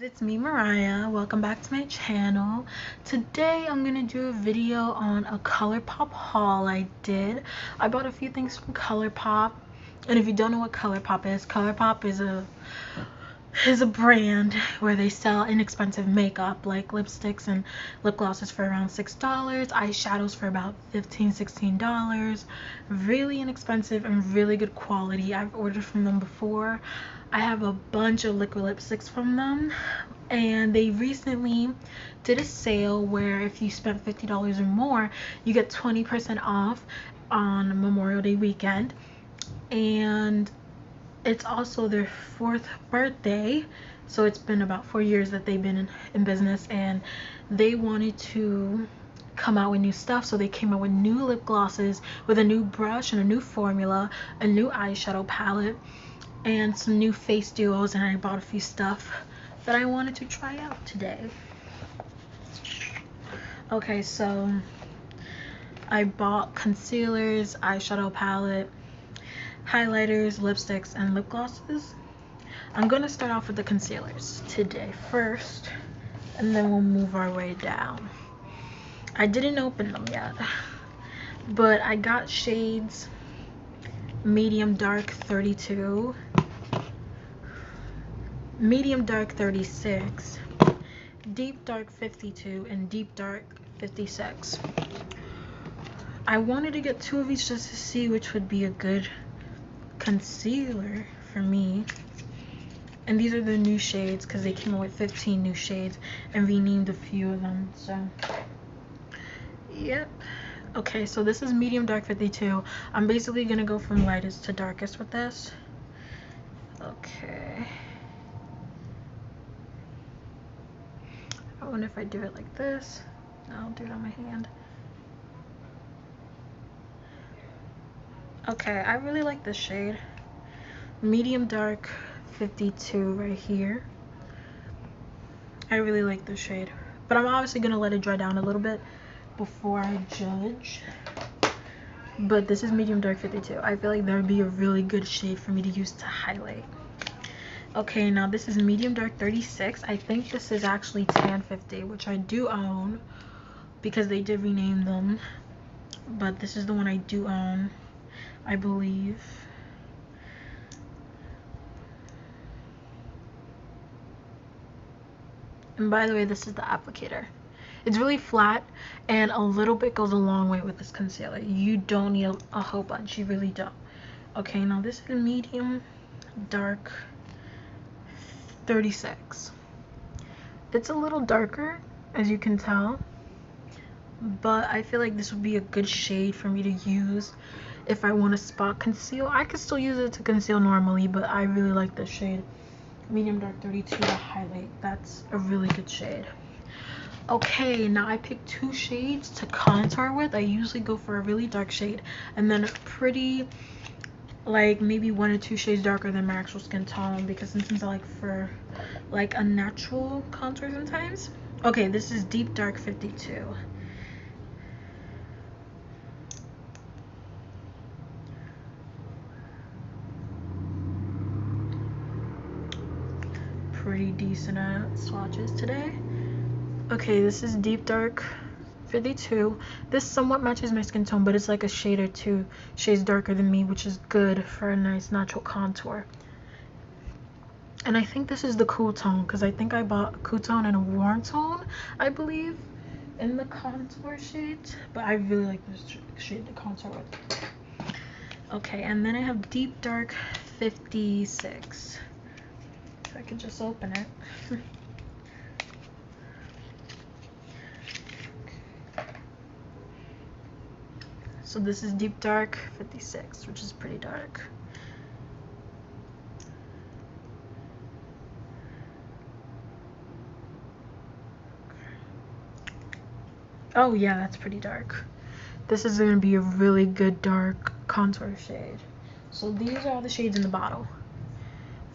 it's me, Mariah. Welcome back to my channel. Today I'm gonna do a video on a Colourpop haul I did. I bought a few things from Colourpop, and if you don't know what Colourpop is, Colourpop is a brand where they sell inexpensive makeup like lipsticks and lip glosses for around $6, eyeshadows for about $15–16. Really inexpensive and really good quality. I've ordered from them before. I have a bunch of liquid lipsticks from them, and they recently did a sale where if you spent $50 or more, you get 20% off on Memorial Day weekend. And it's also their 4th birthday, so it's been about 4 years that they've been in business, and they wanted to come out with new stuff, so they came out with new lip glosses with a new brush and a new formula, a new eyeshadow palette, and some new face duos. And I bought a few stuff that I wanted to try out today. Okay, so I bought concealers, eyeshadow palette, highlighters, lipsticks, and lip glosses. I'm gonna start off with the concealers today first, and then we'll move our way down. I didn't open them yet, but I got shades medium dark 32, medium dark 36, deep dark 52, and deep dark 56. I wanted to get 2 of each just to see which would be a good concealer for me. And these are the new shades because they came out with 15 new shades and renamed a few of them. So yep. Okay, so this is medium dark 52. I'm basically gonna go from lightest to darkest with this. Okay, I wonder if I do it like this. No, I'll do it on my hand. Okay, I really like this shade, medium dark 52 right here. I really like this shade, but I'm obviously gonna let it dry down a little bit before I judge. But this is medium dark 52. I feel like that would be a really good shade for me to use to highlight. Okay, now this is medium dark 36. I think this is actually tan 50, which I do own because they did rename them, but this is the one I do own, I believe. And by the way, this is the applicator. It's really flat, and a little bit goes a long way with this concealer. You don't need a whole bunch. You really don't. Okay, now this is medium dark 36. It's a little darker, as you can tell, but I feel like this would be a good shade for me to use if I want to spot conceal. I could still use it to conceal normally, but I really like this shade, medium dark 32, to highlight. That's a really good shade. Okay, now I picked 2 shades to contour with. I usually go for a really dark shade and then a pretty, like maybe 1 or 2 shades darker than my actual skin tone, because sometimes I like for like a natural contour sometimes. Okay, this is deep dark 52. Pretty decent at swatches today. Okay, this is deep dark 52. This somewhat matches my skin tone, but it's like a shade or 2 shades darker than me, which is good for a nice natural contour. And I think this is the cool tone, because I think I bought a cool tone and a warm tone, I believe, in the contour shades. But I really like this shade to contour with. Okay, and then I have deep dark 56. If I could just open it. So this is deep dark 56, which is pretty dark. Oh yeah, that's pretty dark. This is going to be a really good dark contour shade. So these are all the shades in the bottle.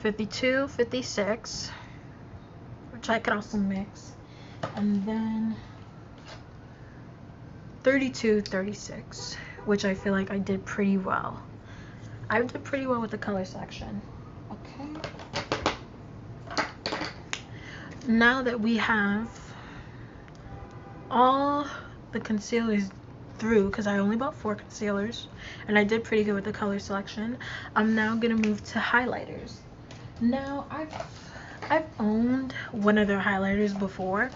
52, 56, which I could also mix, and then 32, 36, which I feel like I did pretty well. I did pretty well with the color section. Okay. now that we have all the concealers through, because I only bought 4 concealers and I did pretty good with the color selection, I'm now gonna move to highlighters. Now I've owned one of their highlighters before,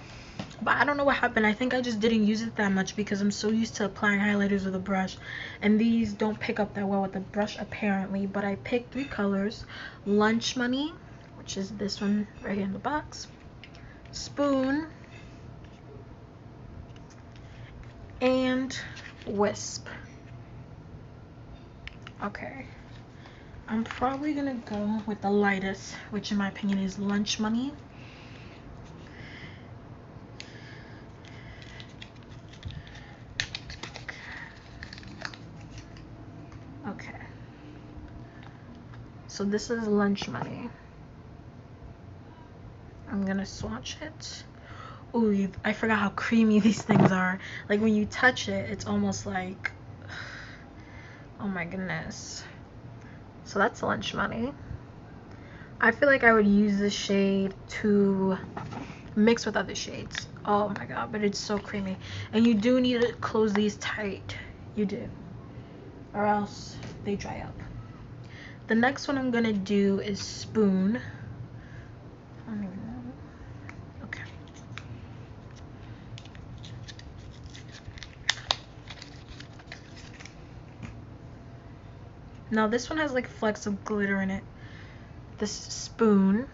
but I don't know what happened. I think I just didn't use it that much because I'm so used to applying highlighters with a brush, and these don't pick up that well with the brush apparently. But I picked 3 colors: Lunch Money, which is this one right here in the box, Spoon, and Wisp. Okay, I'm probably gonna go with the lightest, which in my opinion is Lunch Money. Okay, so this is Lunch Money. I'm gonna swatch it. Ooh, I forgot how creamy these things are. Like when you touch it, it's almost like, oh my goodness. So that's Lunch Money. I feel like I would use this shade to mix with other shades. Oh my god, but it's so creamy. And you do need to close these tight. You do, or else they dry up. The next one I'm gonna do is Spoon. I don't even know. Okay. Now this one has like flecks of glitter in it. This is Spoon.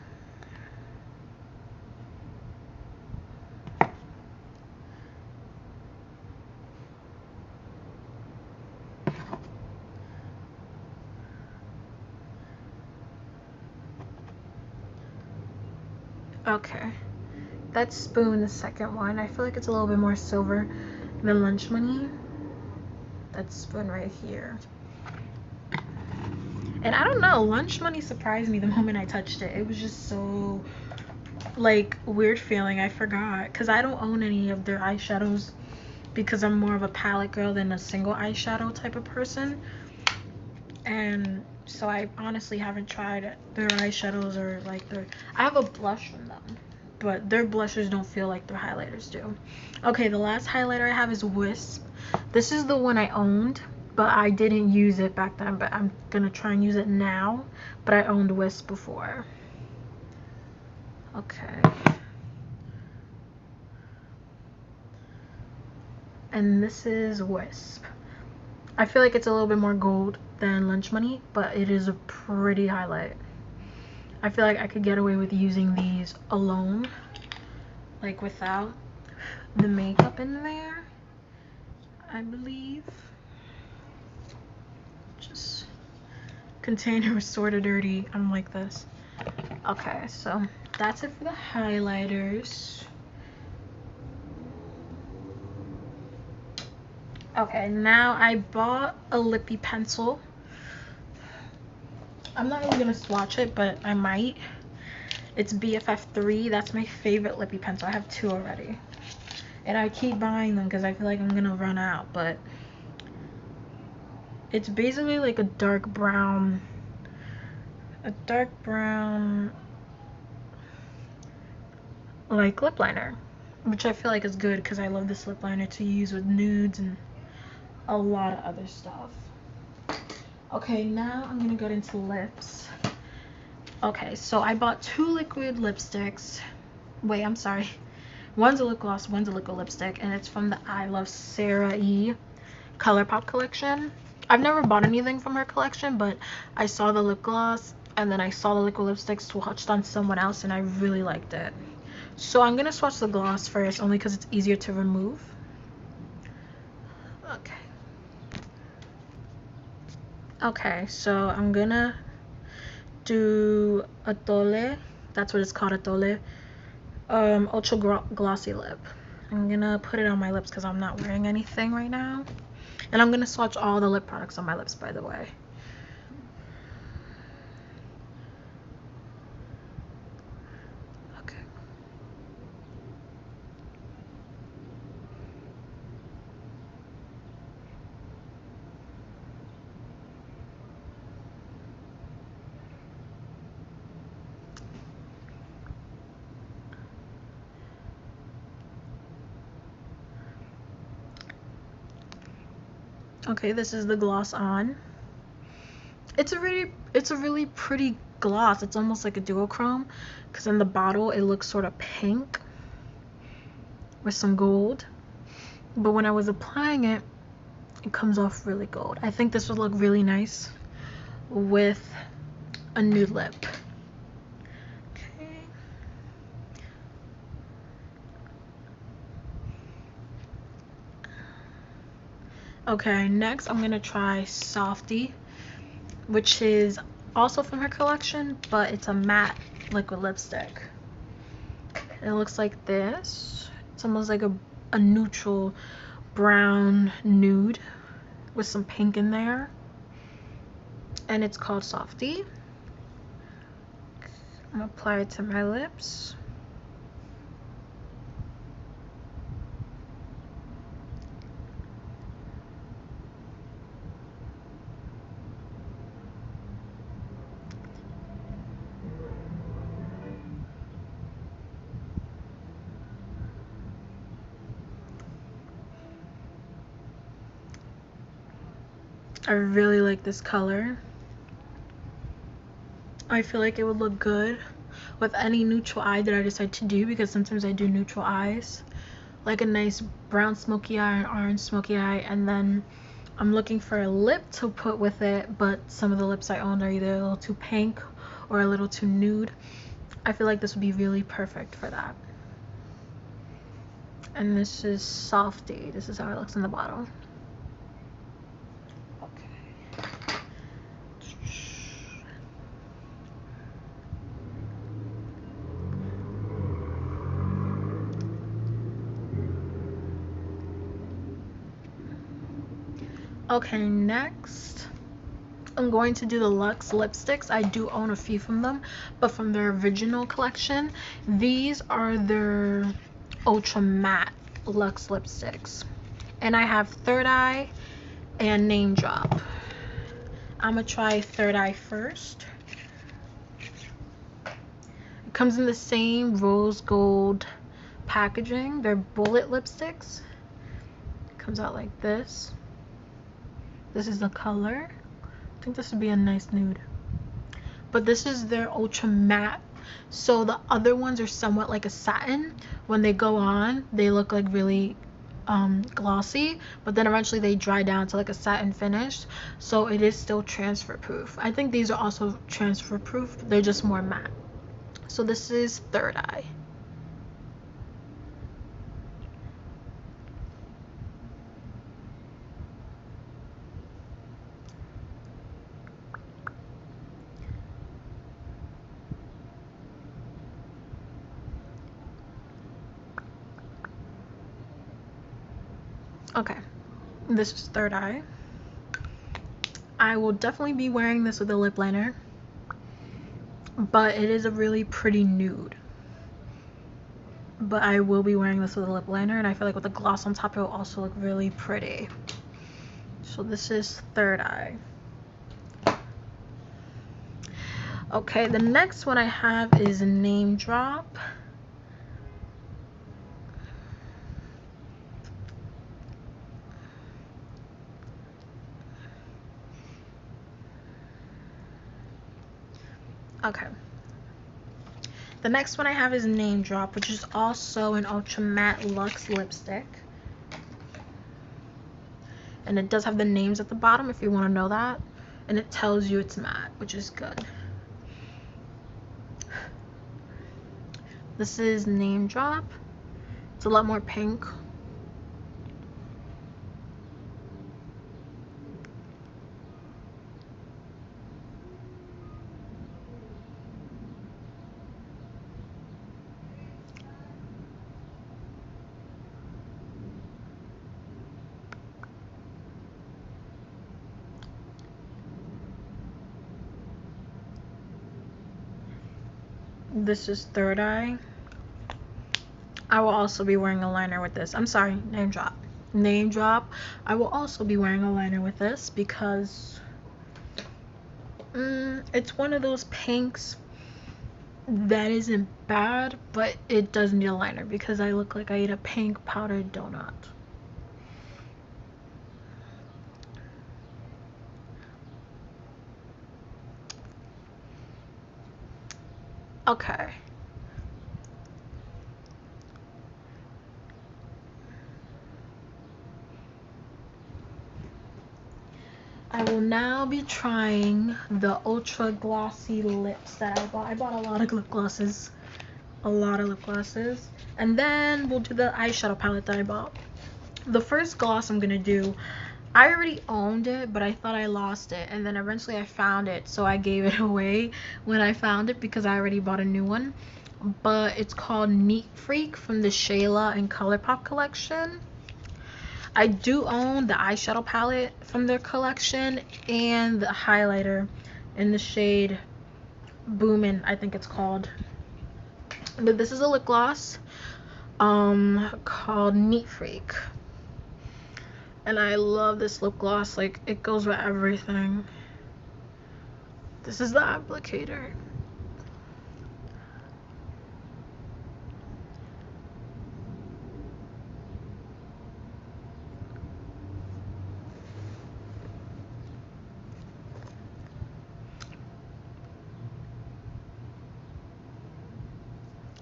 Okay, that's Spoon, the second one. I feel like it's a little bit more silver than Lunch Money. That's Spoon right here. And I don't know, Lunch Money surprised me the moment I touched it. It was just so, like, weird feeling. I forgot, because I don't own any of their eyeshadows because I'm more of a palette girl than a single eyeshadow type of person. And so I honestly haven't tried their eyeshadows or like their, I have a blush from them, but their blushes don't feel like their highlighters do. Okay, the last highlighter I have is Wisp. This is the one I owned, but I didn't use it back then, but I'm gonna try and use it now. But I owned Wisp before. Okay, and this is Wisp. I feel like it's a little bit more gold than Lunch Money, but it is a pretty highlight. I feel like I could get away with using these alone, like without the makeup in there, I believe. Just container was sort of dirty. I'm like this. Okay, so that's it for the highlighters. Okay, now I bought a lippy pencil. I'm not really gonna swatch it, but I might. It's BFF3. That's my favorite lippy pencil. I have 2 already, and I keep buying them because I feel like I'm gonna run out. But it's basically like a dark brown like lip liner, which I feel like is good because I love this lip liner to use with nudes and a lot of other stuff. Okay, now I'm gonna go into lips. Okay, so I bought 2 liquid lipsticks. Wait, I'm sorry. One's a lip gloss, one's a liquid lipstick, and it's from the I Love Sarah E Colourpop collection. I've never bought anything from her collection, but I saw the lip gloss and then I saw the liquid lipstick swatched on someone else and I really liked it. So I'm gonna swatch the gloss first, only because it's easier to remove. Okay, so I'm gonna do Atole. That's what it's called, Atole. Ultra glossy lip. I'm gonna put it on my lips because I'm not wearing anything right now. And I'm gonna swatch all the lip products on my lips, by the way. Okay. Okay, this is the gloss on. It's a really pretty gloss. It's almost like a duochrome, because in the bottle it looks sort of pink with some gold, but when I was applying it, it comes off really gold. I think this would look really nice with a nude lip. Okay. Okay, next I'm gonna try Softy, which is also from her collection, but it's a matte liquid lipstick. It looks like this. It's almost like a neutral brown nude with some pink in there, and it's called Softy. I'm gonna apply it to my lips. I really like this color. I feel like it would look good with any neutral eye that I decide to do, because sometimes I do neutral eyes, like a nice brown smoky eye, an orange smoky eye, and then I'm looking for a lip to put with it, but some of the lips I own are either a little too pink or a little too nude. I feel like this would be really perfect for that. And this is Softy. This is how it looks in the bottle. Okay, next I'm going to do the Luxe lipsticks. I do own a few from them, but from their original collection. These are their ultra matte Luxe lipsticks, and I have Third Eye and Name Drop. I'm gonna try Third Eye first. It comes in the same rose gold packaging. They're bullet lipsticks. It comes out like this. This is the color. I think this would be a nice nude. But this is their ultra matte. So the other ones are somewhat like a satin. When they go on, they look like really glossy, but then eventually they dry down to like a satin finish. So it is still transfer proof. I think these are also transfer proof. They're just more matte. So this is Third Eye. Okay, this is Third Eye. I will definitely be wearing this with a lip liner, but it is a really pretty nude. But I will be wearing this with a lip liner, and I feel like with the gloss on top it will also look really pretty. So this is Third Eye. Okay, the next one I have is Name Drop. Okay. The next one I have is Name Drop, which is also an ultra matte Luxe lipstick. And it does have the names at the bottom if you want to know that. And it tells you it's matte, which is good. This is Name Drop. It's a lot more pink. This is Third Eye. I will also be wearing a liner with this. I'm sorry, Name Drop. Name Drop. I will also be wearing a liner with this because it's one of those pinks that isn't bad, but it does need a liner because I look like I ate a pink powdered donut. Okay. I will now be trying the ultra glossy lips that I bought. I bought a lot of lip glosses. And then we'll do the eyeshadow palette that I bought. The first gloss I'm gonna do, I already owned it, but I thought I lost it, and then eventually I found it, so I gave it away when I found it because I already bought a new one. But it's called Neat Freak from the Shayla and Colourpop collection. I do own the eyeshadow palette from their collection and the highlighter in the shade Boomin', I think it's called. But this is a lip gloss called Neat Freak. And I love this lip gloss, like it goes with everything. This is the applicator.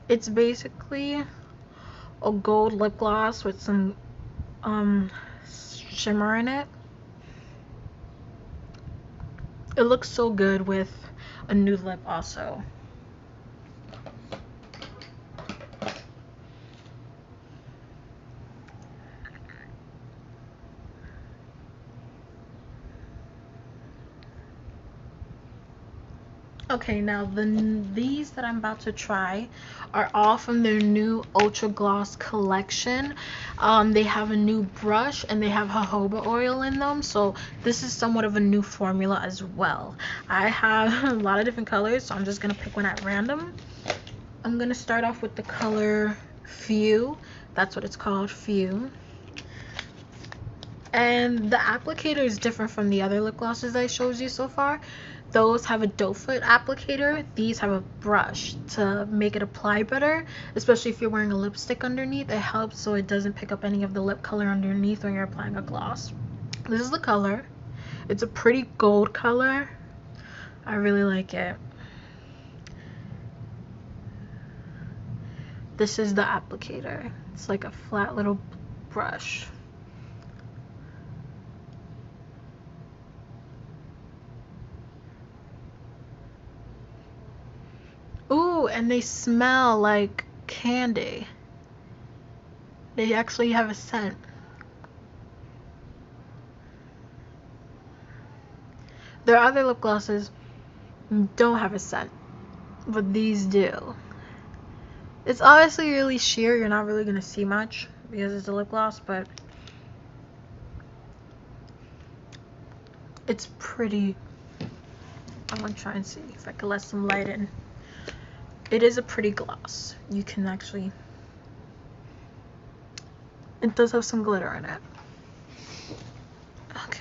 It's basically a gold lip gloss with some shimmer in it. It looks so good with a nude lip also. Okay, now these that I'm about to try are all from their new Ultra Gloss collection. They have a new brush and they have jojoba oil in them, so this is somewhat of a new formula as well. I have a lot of different colors, so I'm just gonna pick one at random. I'm gonna start off with the color Few. That's what it's called, Few. And the applicator is different from the other lip glosses I showed you so far. Those have a doe foot applicator. These have a brush to make it apply better, especially if you're wearing a lipstick underneath. It helps so it doesn't pick up any of the lip color underneath when you're applying a gloss. This is the color. It's a pretty gold color. I really like it. This is the applicator. It's like a flat little brush. Ooh, and they smell like candy. They actually have a scent. Their other lip glosses don't have a scent, but these do. It's obviously really sheer. You're not really gonna see much because it's a lip gloss, but it's pretty. I'm gonna try and see if I can let some light in. It is a pretty gloss. You can actually, it does have some glitter in it. Okay.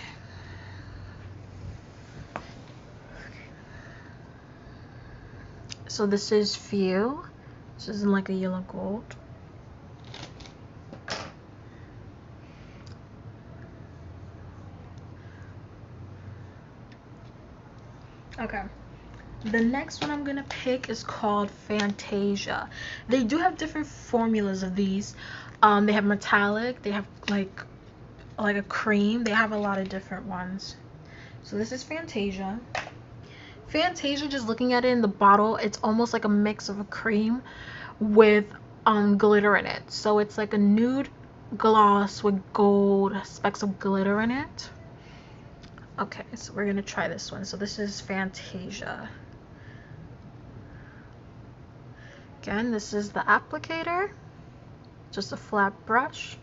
So this is Few. This is in like a yellow gold. Okay. The next one I'm gonna pick is called Fantasia. They do have different formulas of these. They have metallic, they have like a cream. They have a lot of different ones. So this is Fantasia. Fantasia, just looking at it in the bottle, it's almost like a mix of a cream with glitter in it. So it's like a nude gloss with gold specks of glitter in it. Okay, so we're gonna try this one. So this is Fantasia. Again, this is the applicator, just a flat brush.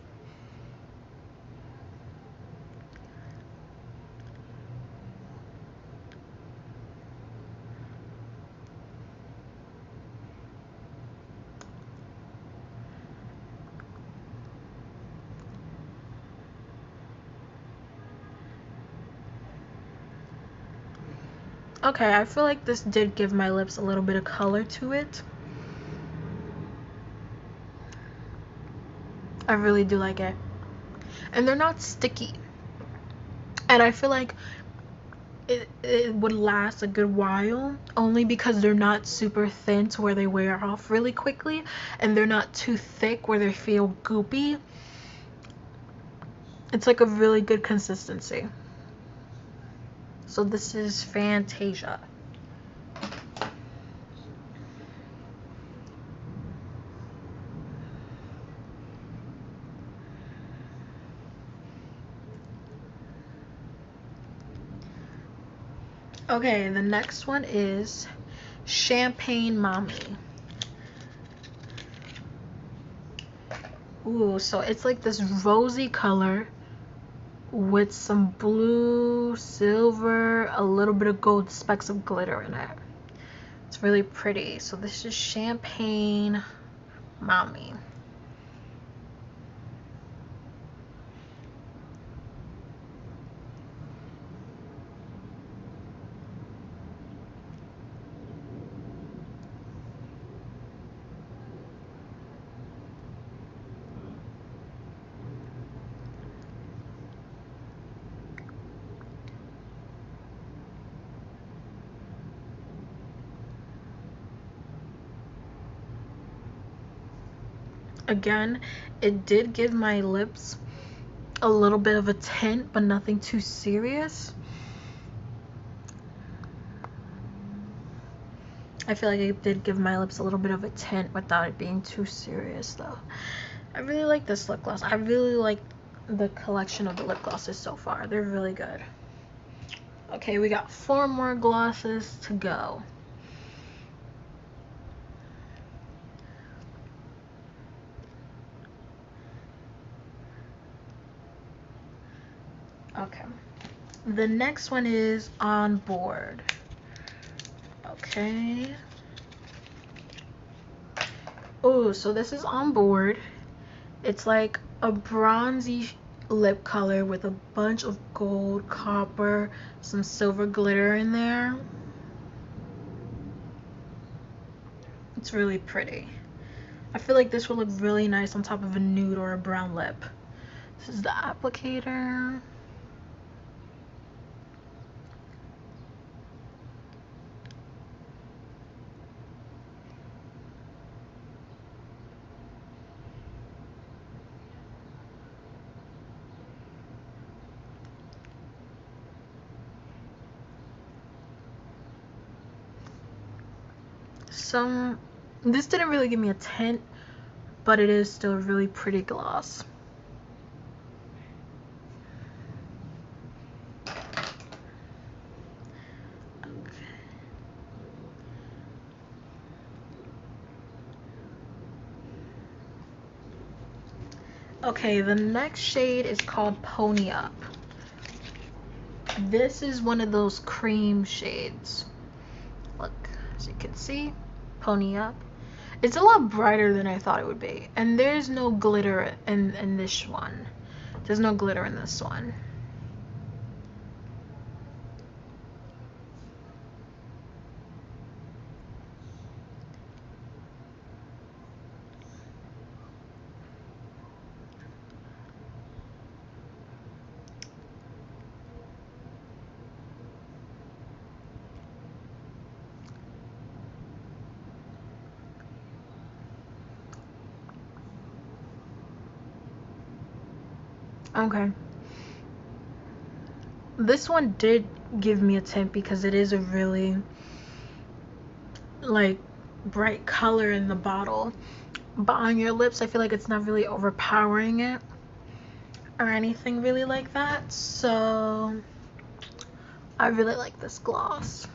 Okay, I feel like this did give my lips a little bit of color to it. I really do like it. And they're not sticky. And I feel like it would last a good while, only because they're not super thin to where they wear off really quickly, and they're not too thick where they feel goopy. It's like a really good consistency. So this is Fantasia. Okay, the next one is Champagne Mommy. Ooh, so it's like this rosy color with some blue, silver, a little bit of gold specks of glitter in it. It's really pretty. So this is Champagne Mommy. Again, it did give my lips a little bit of a tint, but nothing too serious. I feel like it did give my lips a little bit of a tint without it being too serious though. I really like this lip gloss. I really like the collection of the lip glosses so far. They're really good. Okay, we got 4 more glosses to go. Okay, the next one is On Board. Okay. Oh, so this is On Board. It's like a bronzy lip color with a bunch of gold, copper, some silver glitter in there. It's really pretty. I feel like this would look really nice on top of a nude or a brown lip. This is the applicator. This didn't really give me a tint, but it is still a really pretty gloss. Okay, the next shade is called Pony Up. This is one of those cream shades. Look, as you can see, Pony Up. It's a lot brighter than I thought it would be. And there's no glitter in this one. There's no glitter in this one. Okay. This one did give me a tint because it is a really like bright color in the bottle, but on your lips I feel like it's not really overpowering it or anything really like that. So I really like this gloss.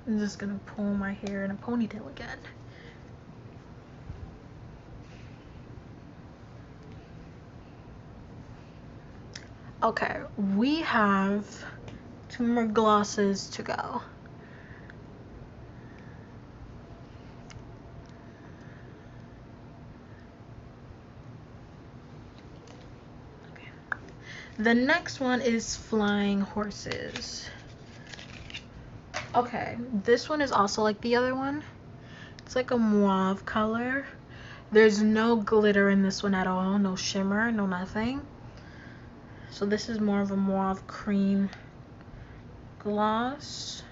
I'm just gonna pull my hair in a ponytail again. Okay, we have 2 more glosses to go. Okay. The next one is Flying Horses. Okay, this one is also like the other one. It's like a mauve color. There's no glitter in this one at all, no shimmer, no nothing. So this is more of a mauve cream gloss.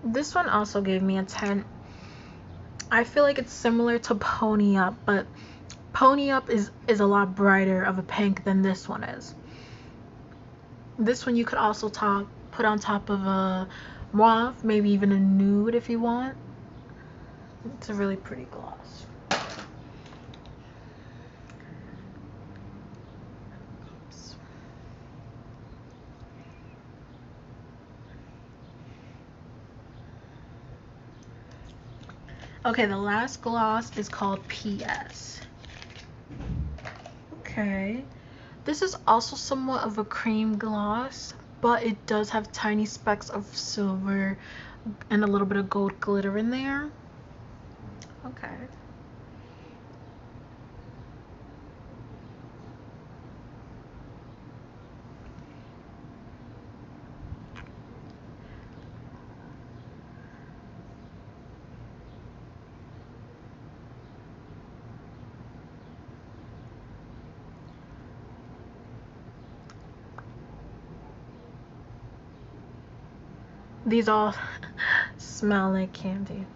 This one also gave me a 10. I feel like it's similar to Pony Up, but Pony Up is a lot brighter of a pink than this one is. This one you could also put on top of a mauve, maybe even a nude if you want. It's a really pretty gloss. Oops. Okay, the last gloss is called PS. Okay. This is also somewhat of a cream gloss, but it does have tiny specks of silver and a little bit of gold glitter in there. Okay. These all smell like candy.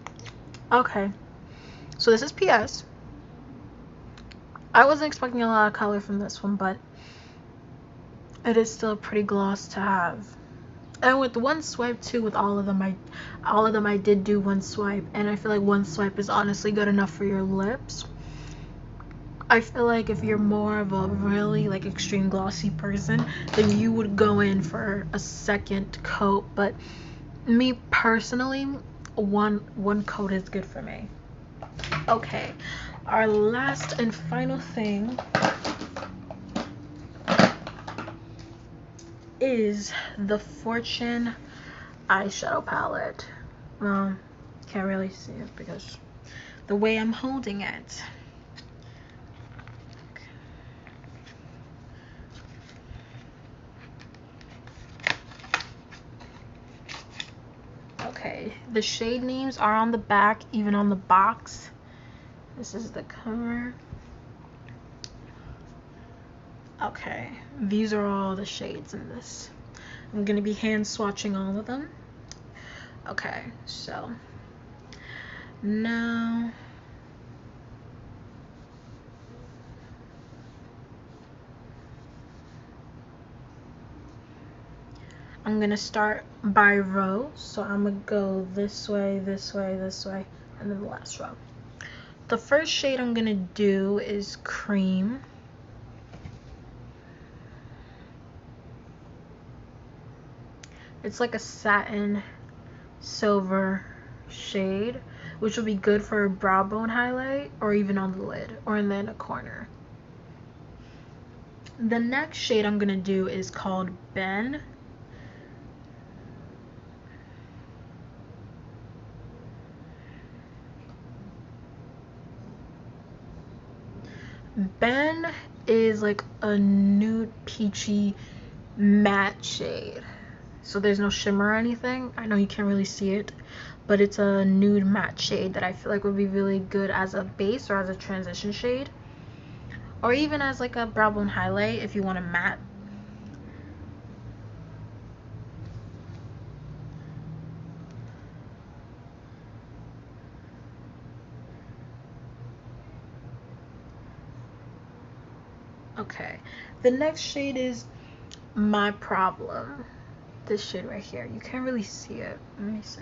Okay, so this is PS. I wasn't expecting a lot of color from this one, but it is still a pretty gloss to have. And with one swipe too, with all of them I did do one swipe, and I feel like one swipe is honestly good enough for your lips. I feel like if you're more of a really like extreme glossy person, then you would go in for a second coat, but me personally, one coat is good for me. Okay, our last and final thing is the Fortune eyeshadow palette. Can't really see it because the way I'm holding it. Okay, the shade names are on the back, even on the box. This is the cover. Okay, these are all the shades in this. I'm gonna be hand swatching all of them. Okay, so now I'm gonna start by row. So I'm gonna go this way, this way, this way, and then the last row. The first shade I'm gonna do is Cream. It's like a satin silver shade, which will be good for a brow bone highlight or even on the lid or in the inner corner. The next shade I'm gonna do is called Ben. Ben is like a nude peachy matte shade, so there's no shimmer or anything. I know you can't really see it, but it's a nude matte shade that I feel like would be really good as a base or as a transition shade, or even as like a brow bone highlight if you want a matte. Okay, the next shade is My Problem. This shade right here. You can't really see it. Let me see.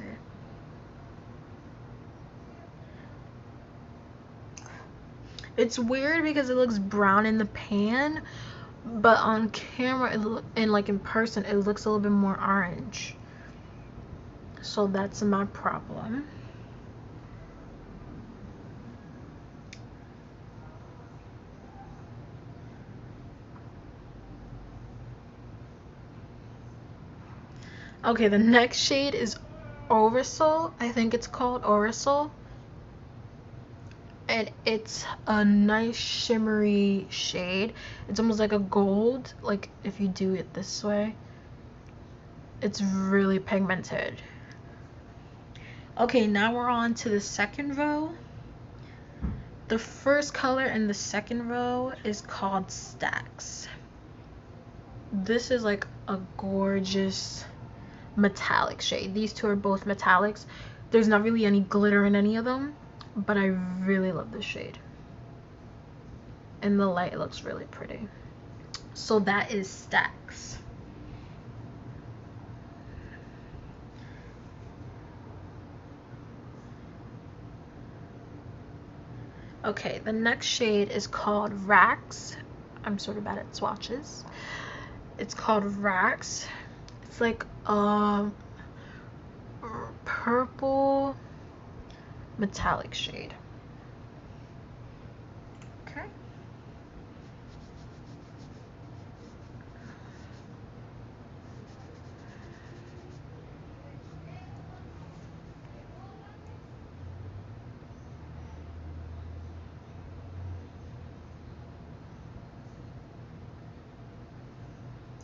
It's weird because it looks brown in the pan, but on camera and like in person it looks a little bit more orange. So that's My Problem. Okay, the next shade is Orisol, I think it's called Orisol, and it's a nice shimmery shade. It's almost like a gold, like if you do it this way. It's really pigmented. Okay, now we're on to the second row. The first color in the second row is called Stacks. This is like a gorgeous metallic shade. These two are both metallics. There's not really any glitter in any of them, but I really love this shade. In the light, it looks really pretty. So that is Stacks. Okay, the next shade is called Racks. I'm sort of bad at swatches. It's called Racks. It's like a purple metallic shade. Okay.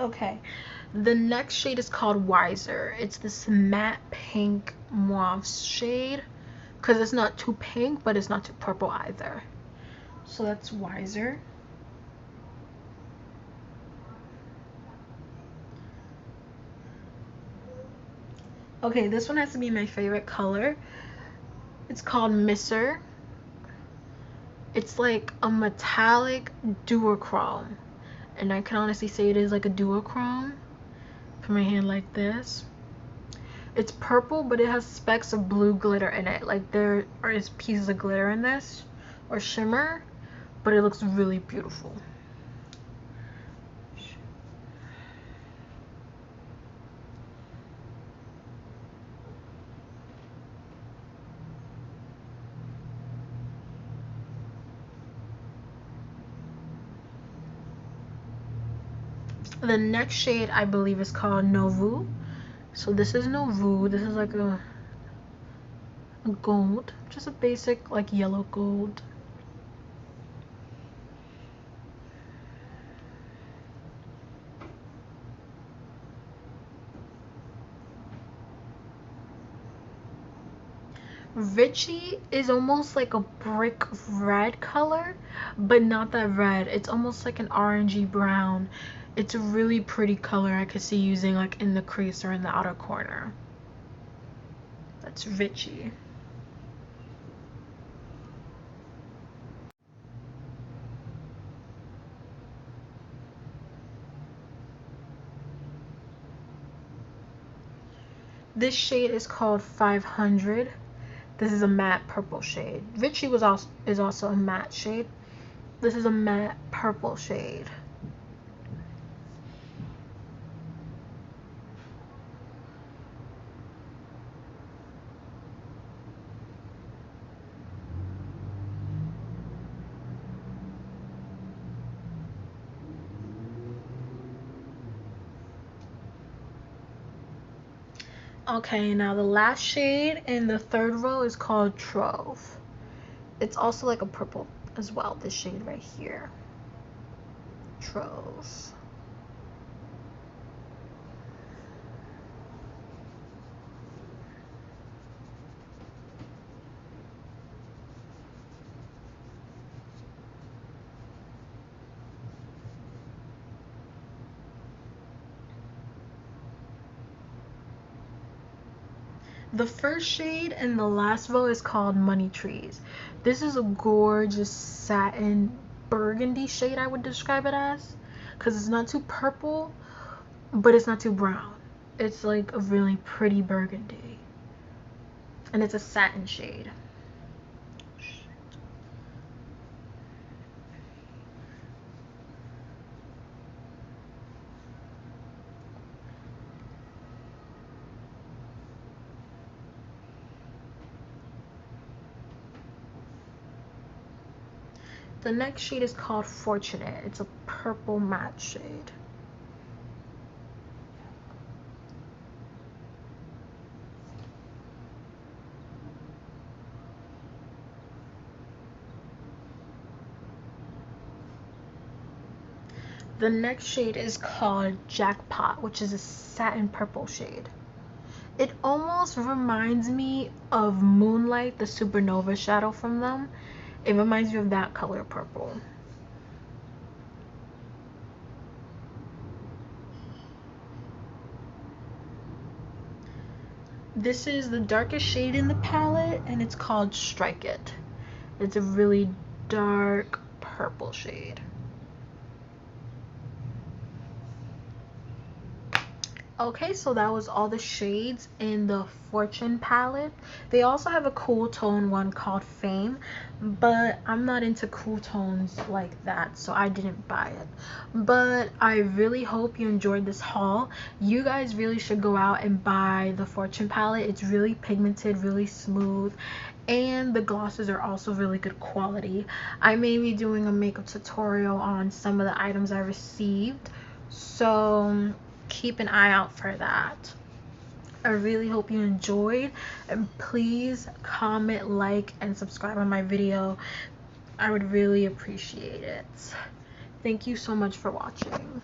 Okay, the next shade is called Wiser. It's this matte pink mauve shade, because it's not too pink, but it's not too purple either. So that's Wiser. Okay, this one has to be my favorite color. It's called Misser. It's like a metallic duochrome, and I can honestly say it is like a duochrome. Put my hand like this. It's purple, but it has specks of blue glitter in it. Like there is pieces of glitter in this, or shimmer, but it looks really beautiful. The next shade I believe is called Novu. So this is Novu. This is like a gold, just a basic like yellow gold. Richie is almost like a brick red color, but not that red. It's almost like an orangey brown. It's a really pretty color I could see using like in the crease or in the outer corner. That's Richie. This shade is called 500. This is a matte purple shade. Richie is also a matte shade. This is a matte purple shade. Okay, now the last shade in the third row is called Trove. It's also like a purple as well, this shade right here. Trove. The first shade in the last row is called Money Trees. This is a gorgeous satin burgundy shade, I would describe it as, because it's not too purple, but it's not too brown. It's like a really pretty burgundy, and it's a satin shade. The next shade is called Fortunate. It's a purple matte shade. The next shade is called Jackpot, which is a satin purple shade. It almost reminds me of Moonlight, the supernova shadow from them. It reminds me of that color purple. This is the darkest shade in the palette, and it's called Strike It. It's a really dark purple shade. Okay, so that was all the shades in the Fortune palette. They also have a cool tone one called Fame, but I'm not into cool tones like that, so I didn't buy it. But I really hope you enjoyed this haul. You guys really should go out and buy the Fortune palette. It's really pigmented, really smooth, and the glosses are also really good quality. I may be doing a makeup tutorial on some of the items I received, so keep an eye out for that. I really hope you enjoyed, and please comment, like, and subscribe on my video. I would really appreciate it. Thank you so much for watching.